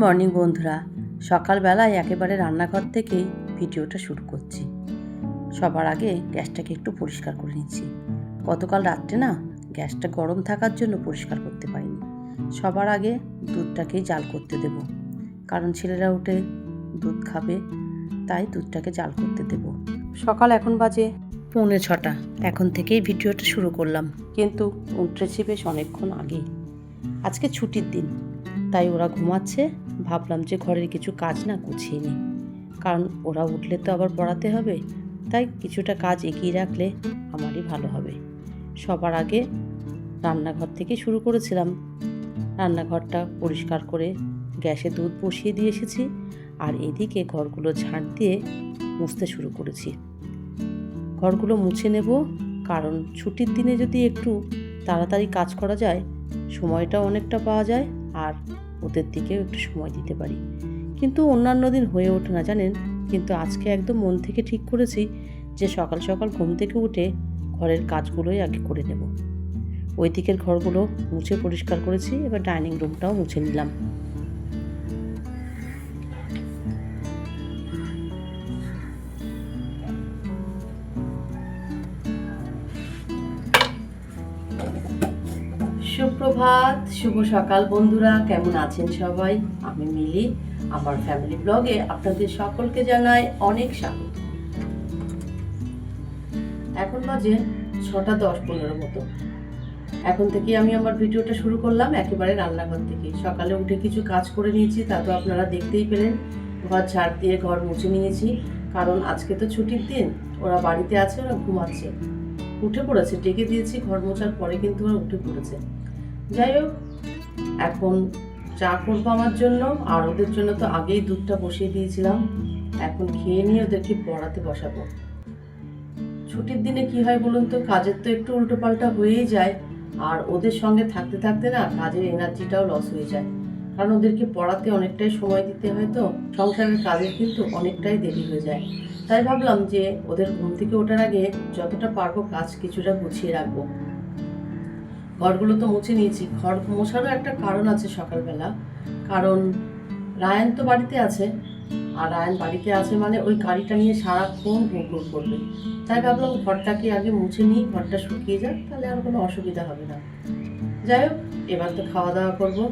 Morning বন্ধুরা, সকালবেলায় একেবারে রান্নাঘর থেকেই ভিডিওটা শুরু করছি। সবার আগে গ্যাসটাকে একটু পরিষ্কার করে নিচ্ছি। গতকাল রাত্রে না গ্যাসটা গরম থাকার জন্য পরিষ্কার করতে পারিনি। সবার আগে দুধটাকেই জাল করতে দেব, কারণ ছেলেরা উঠে দুধ খাবে, তাই দুধটাকে জাল করতে দেব। সকাল এখন বাজে 6:45। এখন থেকেই ভিডিওটা শুরু করলাম, কিন্তু উঠেছি বেশ অনেকক্ষণ আগেই। আজকে ছুটির দিন, তাই ওরা ঘুমাচ্ছে। ভাবলাম যে ঘরের কিছু কাজ না গুছিয়ে নিই, কারণ ওরা উঠলে তো আবার পড়াতে হবে, তাই কিছুটা কাজ এগিয়ে রাখলে আমারই ভালো হবে। সবার আগে রান্নাঘর থেকে শুরু করেছিলাম। রান্নাঘরটা পরিষ্কার করে গ্যাসে দুধ বসিয়ে দিয়ে এসেছি, আর এদিকে ঘরগুলো ঝাঁট দিয়ে মুছতে শুরু করেছি। ঘরগুলো মুছে নেব, কারণ ছুটির দিনে যদি একটু তাড়াতাড়ি কাজ করা যায়, সময়টাও অনেকটা পাওয়া যায়, আর ওদের দিকেও একটু সময় দিতে পারি। কিন্তু অন্যান্য দিন হয়ে ওঠে না জানেন। কিন্তু আজকে একদম মন থেকে ঠিক করেছি যে সকাল সকাল ঘুম থেকে উঠে ঘরের কাজগুলোই আগে করে নেব। ওই দিকের ঘরগুলো মুছে পরিষ্কার করেছি, এবার ডাইনিং রুমটাও মুছে নিলাম। সুপ্রভাত, শুভ সকাল বন্ধুরা, কেমন আছেন সবাই? আমি মিলি, আমার ফ্যামিলি ব্লগে আপনাদের সকলকে জানাই অনেক স্বাগত। এখন বাজে 6:10-15 মতো। এখন থেকে আমি আমার ভিডিওটা শুরু করলাম একেবারে রান্নাঘর থেকে। সকালে উঠে কিছু কাজ করে নিয়েছি, তা তো আপনারা দেখতেই পেলেন। ঘর ঝাড় দিয়ে ঘর মুছে নিয়েছি, কারণ আজকে তো ছুটির দিন, ওরা বাড়িতে আছে, ওরা ঘুমাচ্ছে। উঠে পড়েছে, ডেকে দিয়েছি ঘর মোছার পরে, কিন্তু ওরা উঠে পড়েছে। যাই হোক, এখন চা করবো আমার জন্য, আর ওদের জন্য তো আগেই দুধটা বসিয়ে দিয়েছিলাম। এখন খেয়ে নিয়ে ওদেরকে পড়াতে বসাবো। ছুটির দিনে কি হয় বলুন তো, কাজের তো একটু উল্টো পাল্টা হয়েই যায়, আর ওদের সঙ্গে থাকতে থাকতে না কাজের এনার্জিটাও লস হয়ে যায়, কারণ ওদেরকে পড়াতে অনেকটাই সময় দিতে হয়, তো সংসারের কাজের কিন্তু অনেকটাই দেরি হয়ে যায়। তাই ভাবলাম যে ওদের ঘুম থেকে ওঠার আগে যতটা পারবো কাজ কিছুটা গুছিয়ে রাখবো। ঘরগুলো তো মুছে নিয়েছি। ঘর মোছারও একটা কারণ আছে সকালবেলা, কারণ রায়ান তো বাড়িতে আছে, আর রায়ান বাড়িতে আছে মানে ওই গাড়িটা নিয়ে সারাক্ষণ ঘুরঘুর করবে। তাই ভাবলাম ঘরটাকে আগে মুছে নিই, ঘরটা শুকিয়ে যাক, তাহলে আর কোনো অসুবিধা হবে না। যাই হোক, এবার তো খাওয়া দাওয়া করবো।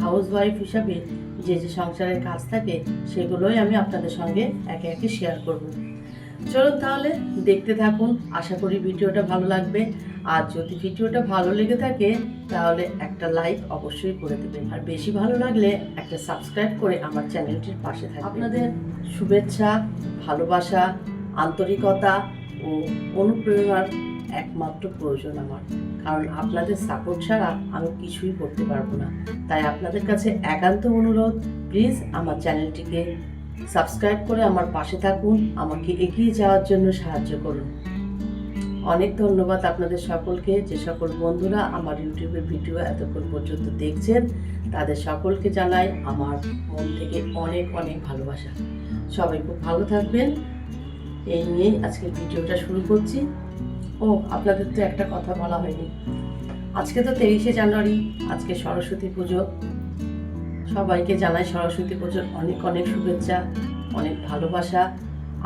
হাউস ওয়াইফ হিসাবে যে যে সংসারের কাজ থাকে সেগুলোই আমি আপনাদের সঙ্গে একে একে শেয়ার করব। চলুন তাহলে দেখতে থাকুন, আশা করি ভিডিওটা ভালো লাগবে। আর যদি ভিডিওটা ভালো লেগে থাকে তাহলে একটা লাইক অবশ্যই করে দেবেন, আর বেশি ভালো লাগলে একটা সাবস্ক্রাইব করে আমার চ্যানেলটির পাশে থাকবেন। আপনাদের শুভেচ্ছা, ভালোবাসা, আন্তরিকতা ও অনুপ্রেরণার একমাত্র প্রয়োজন আমার, কারণ আপনাদের সাপোর্ট ছাড়া আমি কিছুই করতে পারবো না। তাই আপনাদের কাছে একান্ত অনুরোধ, প্লিজ আমার চ্যানেলটিকে সাবস্ক্রাইব করে আমার পাশে থাকুন, আমাকে এগিয়ে যাওয়ার জন্য সাহায্য করুন। অনেক ধন্যবাদ আপনাদের সকলকে। যে সকল বন্ধুরা আমার ইউটিউবের ভিডিও এতক্ষণ পর্যন্ত দেখছেন, তাদের সকলকে জানাই আমার মন থেকে অনেক অনেক ভালোবাসা। সবাই খুব ভালো থাকবেন, এই নিয়েই আজকের ভিডিওটা শুরু করছি। ও আপনাদের তো একটা কথা বলা হয়নি, আজকে তো 23শে জানুয়ারি, আজকে সরস্বতী পুজো। সবাইকে জানাই সরস্বতী পুজোর অনেক অনেক শুভেচ্ছা, অনেক ভালোবাসা।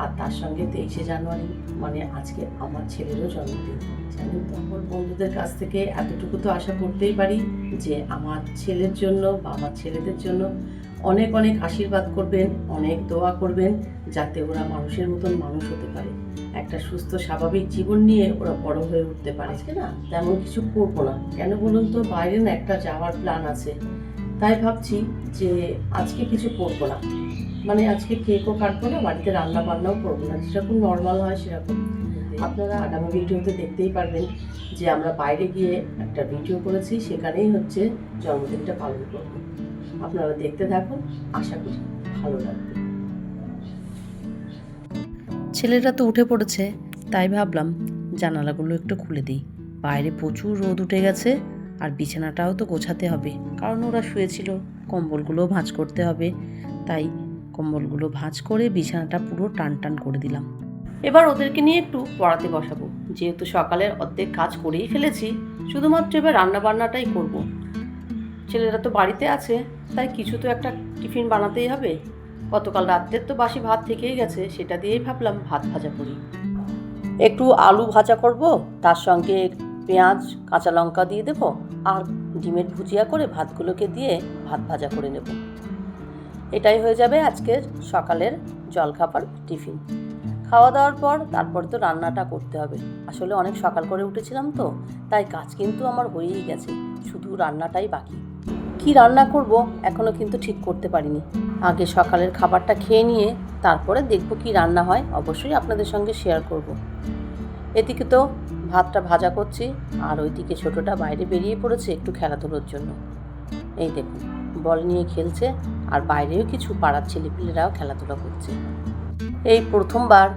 আর তার সঙ্গে 23শে জানুয়ারি মানে আজকে আমার ছেলেরও জন্মদিন। জানেন তো, আমার বন্ধুদের কাছ থেকে এতটুকু তো আশা করতেই পারি যে আমার ছেলের জন্য বা আমার ছেলেদের জন্য অনেক অনেক আশীর্বাদ করবেন, অনেক দোয়া করবেন, যাতে ওরা মানুষের মতন মানুষ হতে পারে, একটা সুস্থ স্বাভাবিক জীবন নিয়ে ওরা বড় হয়ে উঠতে পারে। আজকে না তেমন কিছু করবো না, কেন বলুন তো, বাইরে না একটা যাওয়ার প্ল্যান আছে। তাই ভাবছি যে আজকে কিছু করবো না, মানে আজকে কেকও কাটবো না, বাড়িতে রান্না বান্নাও করবো না, যেরকম নর্মাল হয় সেরকম। আপনারা আগামী ভিডিওতে দেখতেই পারবেন যে আমরা বাইরে গিয়ে একটা ভিডিও করেছি, সেখানেই হচ্ছে জন্মদিনটা পালন করবো। আপনারা দেখতে থাকুন, আশা করি ভালো লাগবে। ছেলেরা তো উঠে পড়েছে, তাই ভাবলাম জানালাগুলো একটু খুলে দিই। বাইরে প্রচুর রোদ উঠে গেছে, আর বিছানাটাও তো গোছাতে হবে, কারণ ওরা শুয়েছিল। কম্বলগুলোও ভাঁজ করতে হবে, তাই কম্বলগুলো ভাঁজ করে বিছানাটা পুরো টান টান করে দিলাম। এবার ওদেরকে নিয়ে একটু পড়াতে বসাবো, যেহেতু সকালের অর্ধেক কাজ করেই ফেলেছি, শুধুমাত্র এবার রান্না বান্নাটাই করব। ছেলেরা তো বাড়িতে আছে, তাই কিছু তো একটা টিফিন বানাতেই হবে। গতকাল রাত্রের তো বাসি ভাত থেকেই গেছে, সেটা দিয়েই ভাবলাম ভাত ভাজা করি। একটু আলু ভাজা করব, তার সঙ্গে পেঁয়াজ কাঁচা লঙ্কা দিয়ে দেবো, আর ডিমের ভুজিয়া করে ভাতগুলোকে দিয়ে ভাত ভাজা করে নেব। এটাই হয়ে যাবে আজকের সকালের জলখাবার টিফিন। খাওয়া দাওয়ার পর তারপর তো রান্নাটা করতে হবে। আসলে অনেক সকাল করে উঠেছিলাম তো, তাই কাজ কিন্তু আমার হয়েই গেছে, শুধু রান্নাটাই বাকি। কি রান্না করব এখনও কিন্তু ঠিক করতে পারিনি। আগে সকালের খাবারটা খেয়ে নিয়ে তারপরে দেখব কি রান্না হয়, অবশ্যই আপনাদের সঙ্গে শেয়ার করব। এদিকে তো ভাতটা ভাজা করছি, আর ওইদিকে ছোটোটা বাইরে বেরিয়ে পড়েছে একটু খেলাধুলোর জন্য। এই দেখুন, বল নিয়ে খেলছে, আর বাইরেও কিছু পাড়ার ছেলেপিলেরাও খেলাধুলা করছে। এই প্রথমবার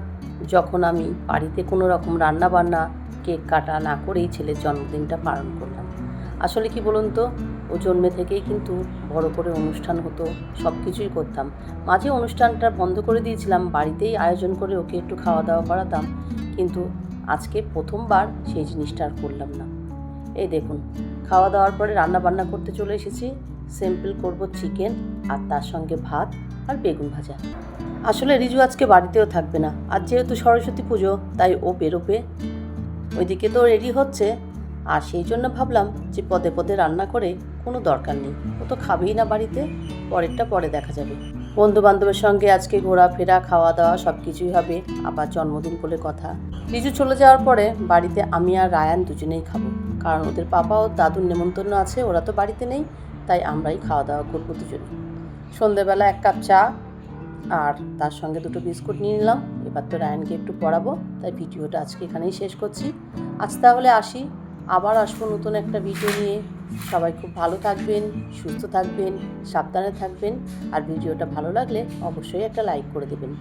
যখন আমি বাড়িতে কোনো রকম রান্না বান্না কেক কাটা না করেই ছেলের জন্মদিনটা পালন করলাম। আসলে কি বলুন তো, ও জন্মে থেকেই কিন্তু বড় করে অনুষ্ঠান হতো, সব কিছুই করতাম। মাঝে অনুষ্ঠানটা বন্ধ করে দিয়েছিলাম, বাড়িতেই আয়োজন করে ওকে একটু খাওয়া দাওয়া করাতাম, কিন্তু আজকে প্রথমবার সেই জিনিসটা আর করলাম না। এই দেখুন, খাওয়া দাওয়ার পরে রান্না বান্না করতে চলে এসেছি। সিম্পল করব চিকেন, আর তার সঙ্গে ভাত আর বেগুন ভাজা। আসলে রিজু আজকে বাড়িতেও থাকবে না, আর যেহেতু সরস্বতী পুজো তাই ও বেরোবে। ওইদিকে তো রেডি হচ্ছে, আর সেই জন্য ভাবলাম যে পদে পদে রান্না করে কোনো দরকার নেই, ও তো খাবেই না বাড়িতে, পরেরটা পরে দেখা যাবে। বন্ধু বান্ধবের সঙ্গে আজকে ঘোরাফেরা খাওয়া দাওয়া সব কিছুই হবে, আবার জন্মদিন বলে কথা। রিজু চলে যাওয়ার পরে বাড়িতে আমি আর রায়ান দুজনেই খাবো, কারণ ওদের পাপা ও দাদুর নেমন্তন্ন আছে, ওরা তো বাড়িতে নেই, তাই আমরাই খাওয়া দাওয়া করবো দুজনে। সন্ধেবেলা 1 কাপ চা আর তার সঙ্গে 2টো বিস্কুট নিয়ে নিলাম। এবার তো রায়ানকে একটু পড়াবো, তাই ভিডিওটা আজকে এখানেই শেষ করছি। আজ তাহলে আসি, আবার আসবো নতুন একটা ভিডিও নিয়ে। সবাই খুব ভালো থাকবেন, সুস্থ থাকবেন, সাবধানে থাকবেন, আর ভিডিওটা ভালো লাগলে অবশ্যই একটা লাইক করে দেবেন।